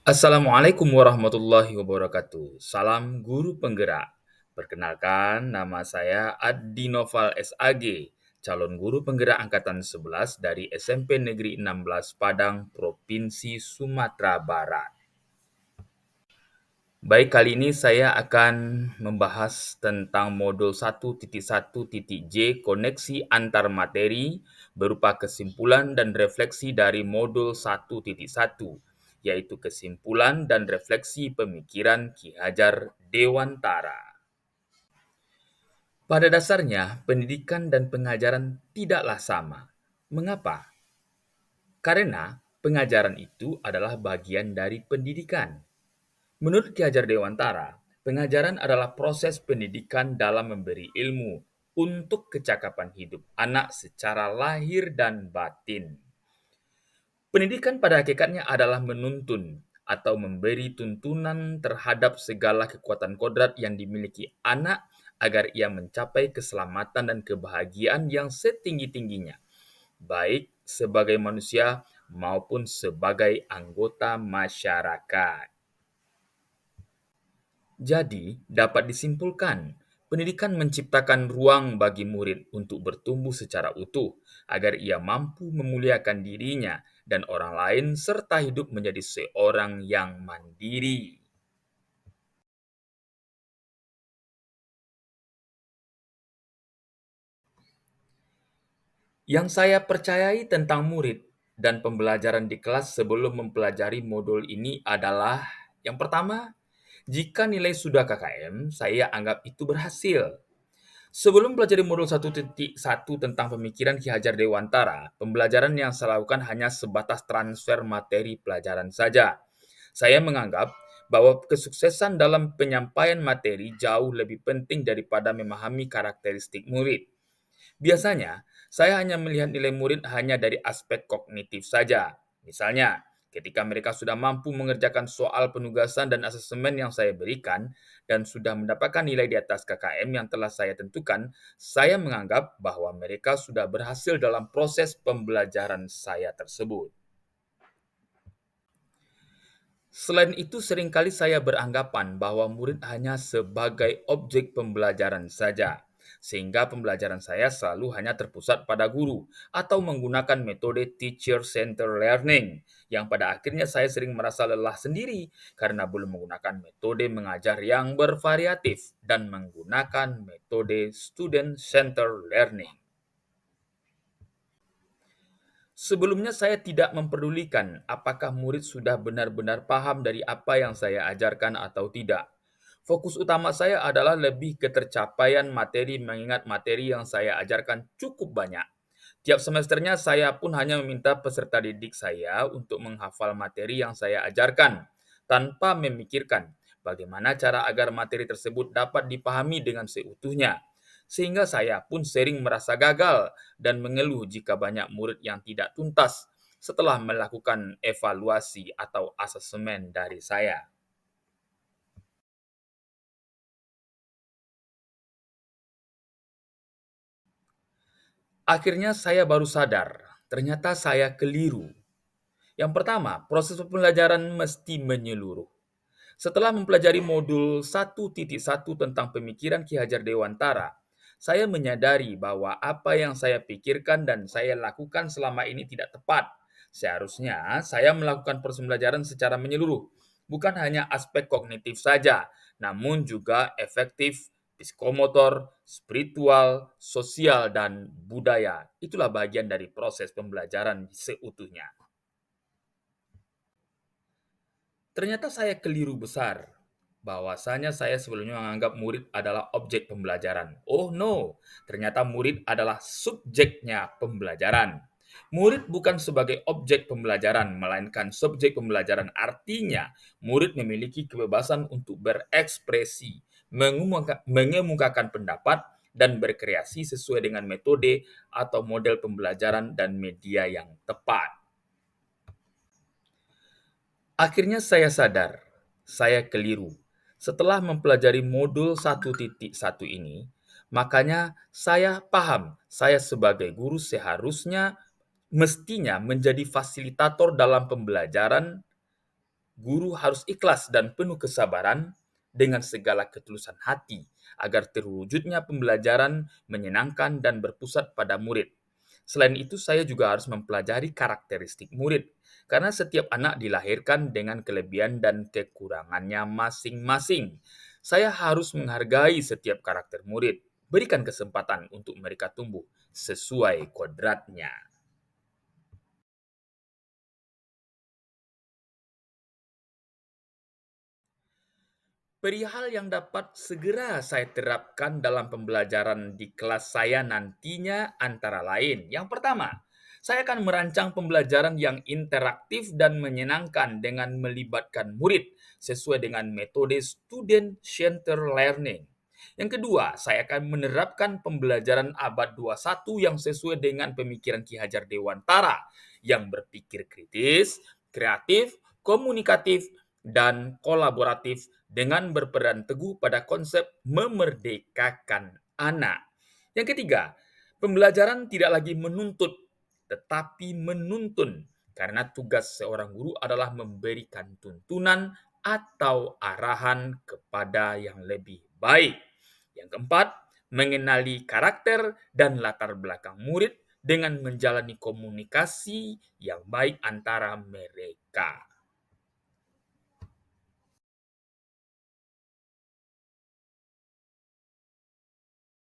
Assalamualaikum warahmatullahi wabarakatuh. Salam guru penggerak. Perkenalkan, nama saya Adi Noval SAG, calon guru penggerak angkatan 11 dari SMP Negeri 16 Padang, Provinsi Sumatera Barat. Baik, kali ini saya akan membahas tentang modul 1.1.J koneksi antar materi berupa kesimpulan dan refleksi dari modul 1.1, yaitu kesimpulan dan refleksi pemikiran Ki Hajar Dewantara. Pada dasarnya, pendidikan dan pengajaran tidaklah sama. Mengapa? Karena pengajaran itu adalah bagian dari pendidikan. Menurut Ki Hajar Dewantara, pengajaran adalah proses pendidikan dalam memberi ilmu untuk kecakapan hidup anak secara lahir dan batin. Pendidikan pada hakikatnya adalah menuntun atau memberi tuntunan terhadap segala kekuatan kodrat yang dimiliki anak agar ia mencapai keselamatan dan kebahagiaan yang setinggi-tingginya, baik sebagai manusia maupun sebagai anggota masyarakat. Jadi, dapat disimpulkan, pendidikan menciptakan ruang bagi murid untuk bertumbuh secara utuh, agar ia mampu memuliakan dirinya dan orang lain, serta hidup menjadi seorang yang mandiri. Yang saya percayai tentang murid dan pembelajaran di kelas sebelum mempelajari modul ini adalah, yang pertama, jika nilai sudah KKM, saya anggap itu berhasil. Sebelum pelajari modul 1.1 tentang pemikiran Ki Hajar Dewantara, pembelajaran yang saya lakukan hanya sebatas transfer materi pelajaran saja. Saya menganggap bahwa kesuksesan dalam penyampaian materi jauh lebih penting daripada memahami karakteristik murid. Biasanya, saya hanya melihat nilai murid hanya dari aspek kognitif saja. Misalnya, ketika mereka sudah mampu mengerjakan soal penugasan dan asesmen yang saya berikan dan sudah mendapatkan nilai di atas KKM yang telah saya tentukan, saya menganggap bahwa mereka sudah berhasil dalam proses pembelajaran saya tersebut. Selain itu, seringkali saya beranggapan bahwa murid hanya sebagai objek pembelajaran saja, sehingga pembelajaran saya selalu hanya terpusat pada guru atau menggunakan metode teacher-centered learning, yang pada akhirnya saya sering merasa lelah sendiri karena belum menggunakan metode mengajar yang bervariatif dan menggunakan metode student-centered learning. Sebelumnya saya tidak memperdulikan apakah murid sudah benar-benar paham dari apa yang saya ajarkan atau tidak. Fokus utama saya adalah lebih ke tercapaian materi mengingat materi yang saya ajarkan cukup banyak. Tiap semesternya saya pun hanya meminta peserta didik saya untuk menghafal materi yang saya ajarkan, tanpa memikirkan bagaimana cara agar materi tersebut dapat dipahami dengan seutuhnya. Sehingga saya pun sering merasa gagal dan mengeluh jika banyak murid yang tidak tuntas setelah melakukan evaluasi atau asesmen dari saya. Akhirnya saya baru sadar, ternyata saya keliru. Yang pertama, proses pembelajaran mesti menyeluruh. Setelah mempelajari modul 1.1 tentang pemikiran Ki Hajar Dewantara, saya menyadari bahwa apa yang saya pikirkan dan saya lakukan selama ini tidak tepat. Seharusnya saya melakukan proses pembelajaran secara menyeluruh, bukan hanya aspek kognitif saja, namun juga efektif, psikomotor, spiritual, sosial, dan budaya. Itulah bagian dari proses pembelajaran seutuhnya. Ternyata saya keliru besar. Bahwasanya saya sebelumnya menganggap murid adalah objek pembelajaran. Oh no, ternyata murid adalah subjeknya pembelajaran. Murid bukan sebagai objek pembelajaran, melainkan subjek pembelajaran. Artinya, murid memiliki kebebasan untuk berekspresi, mengemukakan pendapat, dan berkreasi sesuai dengan metode atau model pembelajaran dan media yang tepat. Akhirnya saya sadar, saya keliru. Setelah mempelajari modul 1.1 ini, makanya saya paham saya sebagai guru seharusnya mestinya menjadi fasilitator dalam pembelajaran Guru harus ikhlas dan penuh kesabaran dengan segala ketulusan hati agar terwujudnya pembelajaran menyenangkan dan berpusat pada murid. Selain itu, saya juga harus mempelajari karakteristik murid, karena setiap anak dilahirkan dengan kelebihan dan kekurangannya masing-masing. Saya harus menghargai setiap karakter murid, berikan kesempatan untuk mereka tumbuh sesuai kodratnya. Perihal yang dapat segera saya terapkan dalam pembelajaran di kelas saya nantinya antara lain. Yang pertama, saya akan merancang pembelajaran yang interaktif dan menyenangkan dengan melibatkan murid sesuai dengan metode student-centered learning. Yang kedua, saya akan menerapkan pembelajaran abad 21 yang sesuai dengan pemikiran Ki Hajar Dewantara yang berpikir kritis, kreatif, komunikatif, dan kolaboratif dengan berperan teguh pada konsep memerdekakan anak. Yang ketiga, pembelajaran tidak lagi menuntut, tetapi menuntun, karena tugas seorang guru adalah memberikan tuntunan atau arahan kepada yang lebih baik. Yang keempat, mengenali karakter dan latar belakang murid dengan menjalani komunikasi yang baik antara mereka.